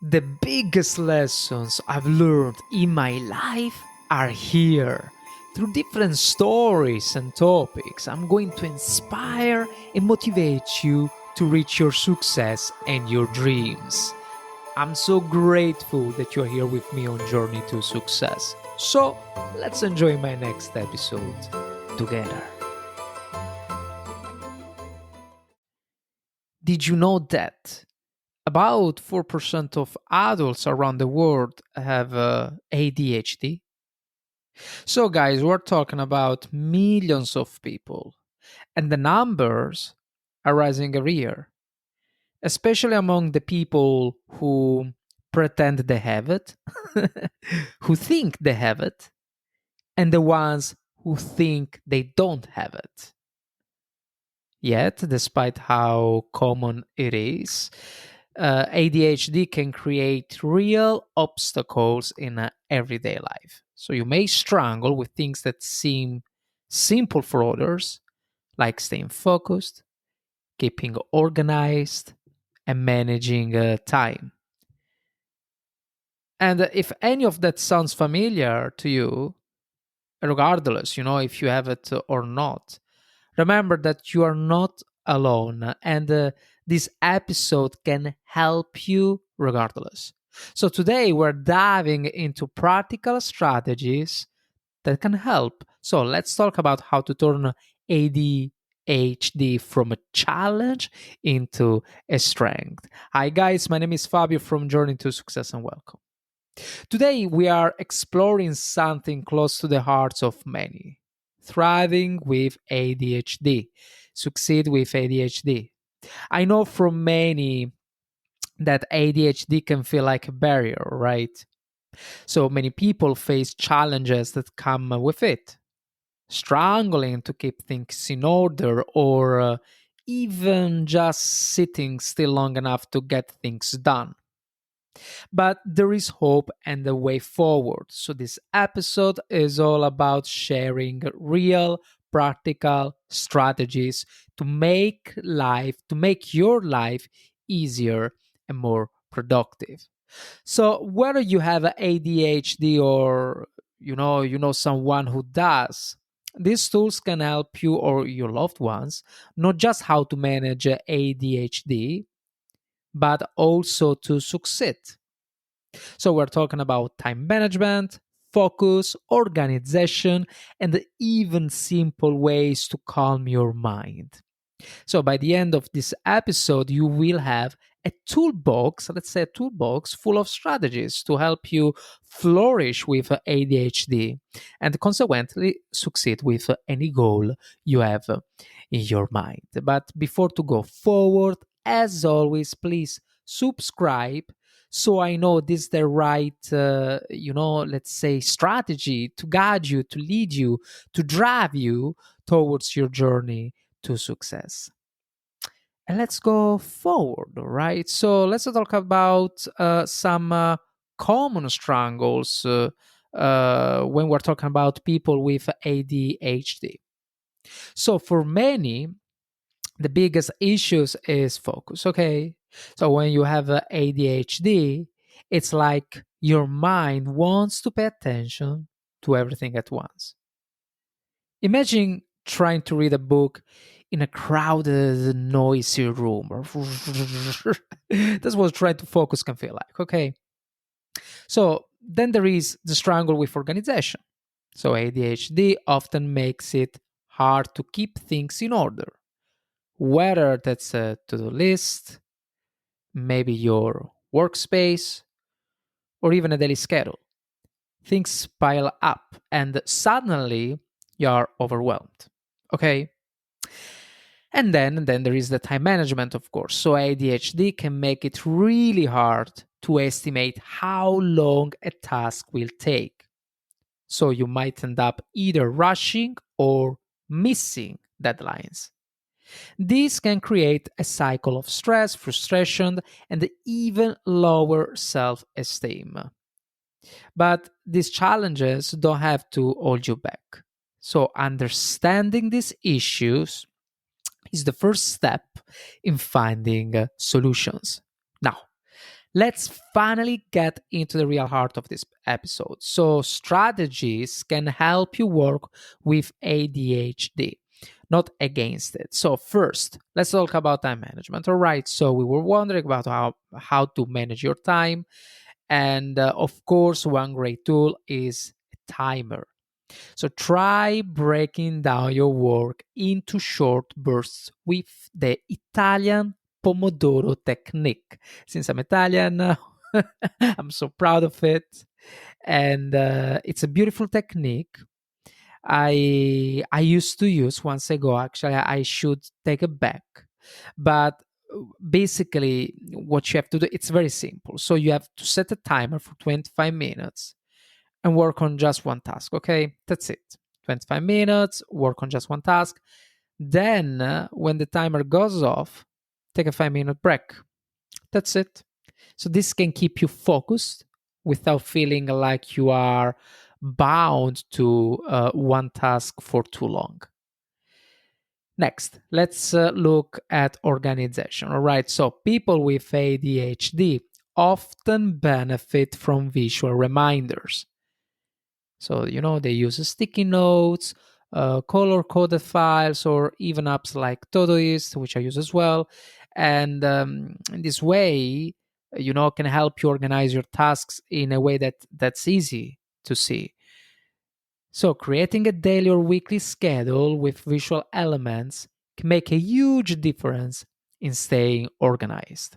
The biggest lessons I've learned in my life are here. Through different stories and topics, I'm going to inspire and motivate you to reach your success and your dreams. I'm so grateful that you're here with me on Journey to Success. So, let's enjoy my next episode together. Did you know that about 4% of adults around the world have ADHD? So, guys, we're talking about millions of people, and the numbers are rising every year, especially among the people who pretend they have it, who think they have it, and the ones who think they don't have it. Yet, despite how common it is, ADHD can create real obstacles in everyday life. So you may struggle with things that seem simple for others, like staying focused, keeping organized, and managing time. And if any of that sounds familiar to you, regardless, if you have it or not, remember that you are not alone, and this episode can help you regardless. So, today we're diving into practical strategies that can help. So, let's talk about how to turn ADHD from a challenge into a strength. Hi, guys, my name is Fabio from Journey to Success, and welcome. Today, we are exploring something close to the hearts of many: thriving with ADHD, succeed with ADHD. I know from many that ADHD can feel like a barrier, right? So many people face challenges that come with it, struggling to keep things in order, or even just sitting still long enough to get things done. But there is hope and a way forward. So, this episode is all about sharing real, practical strategies to make your life easier and more productive. So, whether you have ADHD or you know someone who does, these tools can help you or your loved ones not just how to manage ADHD, but also to succeed. So we're talking about time management, focus, organization, and even simple ways to calm your mind. So by the end of this episode, you will have a toolbox, let's say a toolbox full of strategies to help you flourish with ADHD and consequently succeed with any goal you have in your mind. But before to go forward, as always, please subscribe so I know this is the right, let's say strategy to guide you, to lead you, to drive you towards your journey to success. And let's go forward, right? So let's talk about some common struggles when we're talking about people with ADHD. So for many, the biggest issues is focus. Okay, so when you have ADHD, it's like your mind wants to pay attention to everything at once. Imagine trying to read a book in a crowded, noisy room. That's what trying to focus can feel like. Okay. So then there is the struggle with organization. So ADHD often makes it hard to keep things in order, whether that's a to do list, maybe your workspace, or even a daily schedule. Things pile up and suddenly you're overwhelmed. Okay. And then there is the time management, of course. So ADHD can make it really hard to estimate how long a task will take. So you might end up either rushing or missing deadlines. This can create a cycle of stress, frustration, and even lower self esteem. But these challenges don't have to hold you back. So, understanding these issues is the first step in finding solutions. Now, Let's finally get into the real heart of this episode. So, strategies can help you work with ADHD, not against it. So, first, let's talk about time management. All right. So, we were wondering about how to manage your time. And of course, one great tool is a timer. So try breaking down your work into short bursts with the Italian Pomodoro Technique. Since I'm Italian, I'm so proud of it. And it's a beautiful technique. I used to use once ago. Actually, I should take it back. But basically, what you have to do, it's very simple. So you have to set a timer for 25 minutes and work on just one task. Okay, that's it. 25 minutes, work on just one task. Then, when the timer goes off, take a 5-minute break. That's it. So, this can keep you focused without feeling like you are bound to one task for too long. Next, let's look at organization. All right, so people with ADHD often benefit from visual reminders. So, they use sticky notes, color coded files, or even apps like Todoist, which I use as well. And in this way, can help you organize your tasks in a way that's easy to see. So, creating a daily or weekly schedule with visual elements can make a huge difference in staying organized.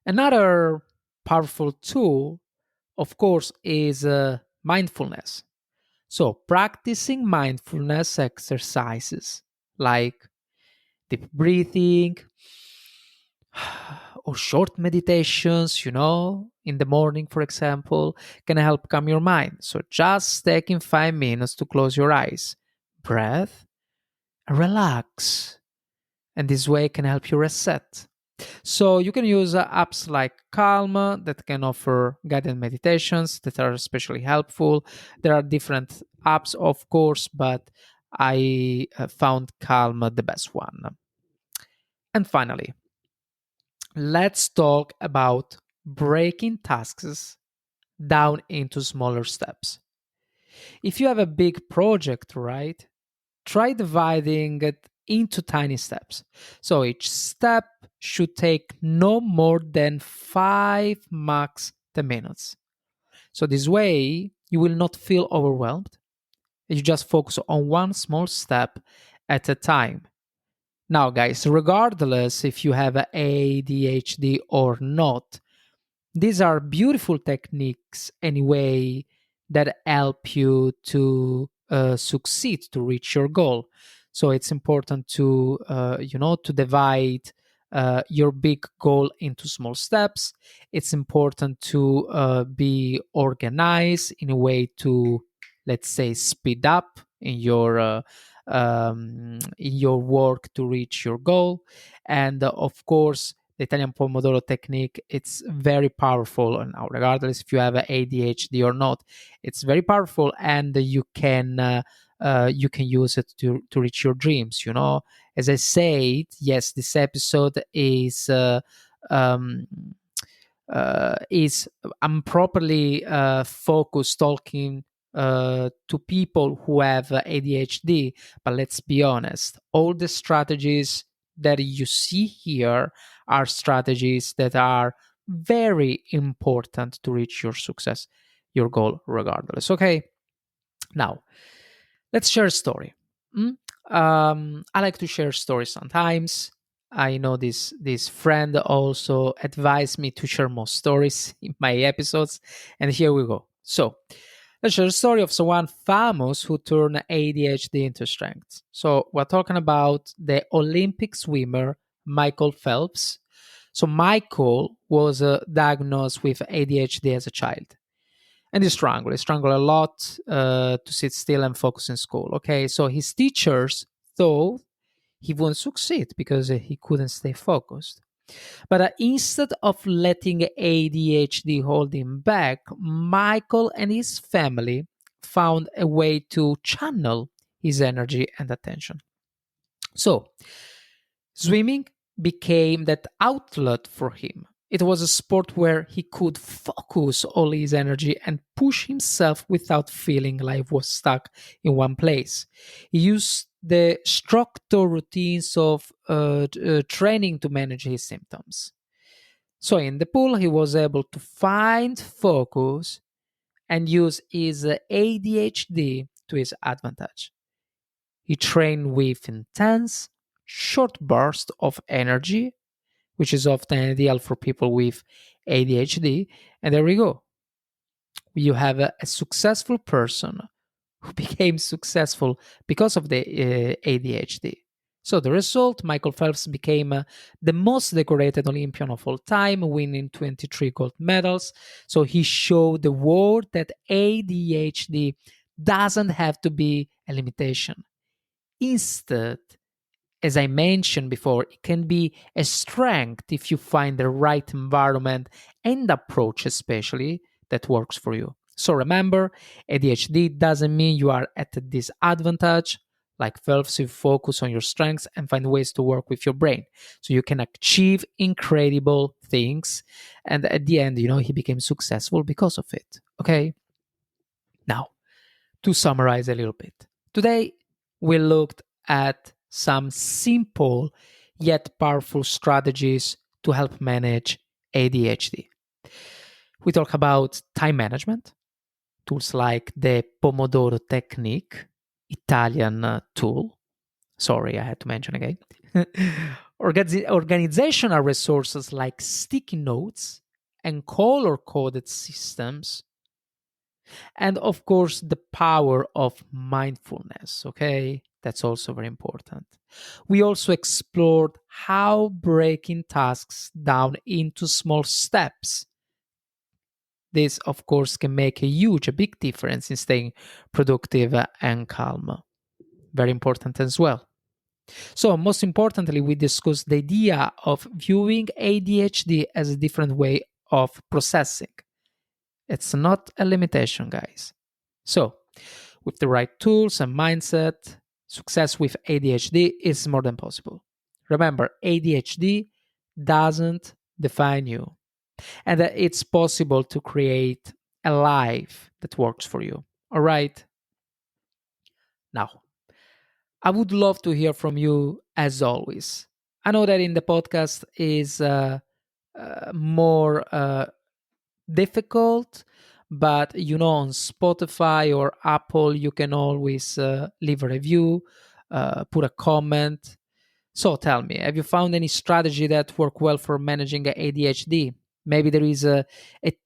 Another powerful tool, of course, is mindfulness. So, practicing mindfulness exercises like deep breathing or short meditations, in the morning, for example, can help calm your mind. So, just taking 5 minutes to close your eyes, breathe, and relax. And this way can help you reset. So you can use apps like Calm that can offer guided meditations that are especially helpful. There are different apps, of course, but I found Calm the best one. And finally, let's talk about breaking tasks down into smaller steps. If you have a big project, right, try dividing it into tiny steps. So each step should take no more than 5 max 10 minutes. So this way you will not feel overwhelmed. You just focus on one small step at a time. Now, guys, regardless if you have ADHD or not, these are beautiful techniques anyway that help you to succeed to reach your goal. So it's important to to divide your big goal into small steps. It's important to be organized in a way to, let's say, speed up in your work to reach your goal. And of course, the Italian Pomodoro Technique, it's very powerful. And now, regardless if you have ADHD or not, it's very powerful, and you can use it to reach your dreams. As I said, yes, this episode um, is I'm properly focused talking to people who have ADHD. But let's be honest, all the strategies that you see here are strategies that are very important to reach your success, your goal, regardless. Okay, now let's share a story. Mm? I like to share stories sometimes. I know this friend also advised me to share more stories in my episodes, and here we go. So let's share a story of someone famous who turned ADHD into strength. So we're talking about the Olympic swimmer Michael Phelps. So Michael was diagnosed with ADHD as a child, and he struggled. He struggled a lot to sit still and focus in school. Okay, so his teachers thought he wouldn't succeed because he couldn't stay focused. But instead of letting ADHD hold him back, Michael and his family found a way to channel his energy and attention. So, swimming became that outlet for him. It was a sport where he could focus all his energy and push himself without feeling like he was stuck in one place. He used the structured routines of training to manage his symptoms. So in the pool, he was able to find focus and use his ADHD to his advantage. He trained with intense, short bursts of energy, which is often ideal for people with ADHD. And there we go. You have a successful person who became successful because of the ADHD. So the result, Michael Phelps became the most decorated Olympian of all time, winning 23 gold medals. So he showed the world that ADHD doesn't have to be a limitation. Instead, as I mentioned before, it can be a strength if you find the right environment and approach, especially that works for you. So remember, ADHD doesn't mean you are at a disadvantage. Like Phelps, you focus on your strengths and find ways to work with your brain so you can achieve incredible things. And at the end, he became successful because of it. Okay. Now, to summarize a little bit, today we looked at some simple yet powerful strategies to help manage ADHD. We talk about time management, tools like the Pomodoro Technique, Italian tool. Sorry, I had to mention again. Organizational resources like sticky notes and color coded systems, and of course the power of mindfulness. Okay, that's also very important. We also explored how breaking tasks down into small steps, this of course can make a big difference in staying productive and calm. Very important as well. So most importantly, we discussed the idea of viewing ADHD as a different way of processing. It's not a limitation, guys. So, with the right tools and mindset, success with ADHD is more than possible. Remember, ADHD doesn't define you, and that it's possible to create a life that works for you. All right? Now, I would love to hear from you as always. I know that in the podcast is more difficult, but on Spotify or Apple you can always leave a review, put a comment. So tell me, have you found any strategy that work well for managing ADHD? Maybe there is a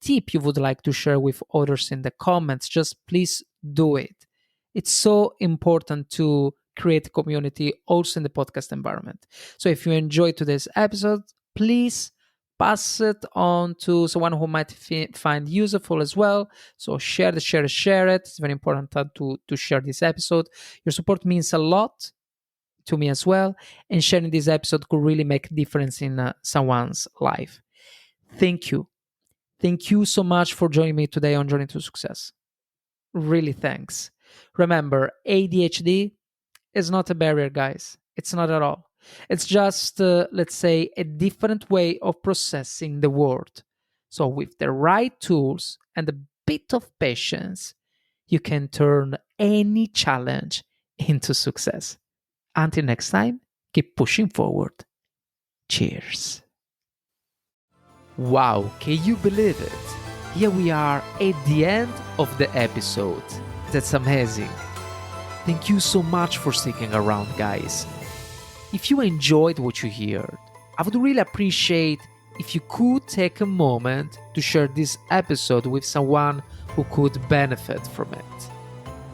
tip you would like to share with others in the comments. Just please do it. It's so important to create a community also in the podcast environment. So if you enjoyed today's episode, please pass it on to someone who might find useful as well. So share it. It's very important to share this episode. Your support means a lot to me as well, and sharing this episode could really make a difference in someone's life. Thank you so much for joining me today on Journey to Success. Really thanks. Remember, ADHD is not a barrier, guys. It's not at all. It's just, let's say, a different way of processing the world. So with the right tools and a bit of patience, you can turn any challenge into success. Until next time, keep pushing forward. Cheers. Wow, can you believe it? Here we are at the end of the episode. That's amazing. Thank you so much for sticking around, guys. If you enjoyed what you heard, I would really appreciate if you could take a moment to share this episode with someone who could benefit from it.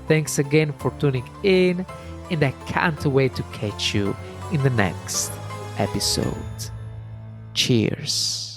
Thanks again for tuning in, and I can't wait to catch you in the next episode. Cheers.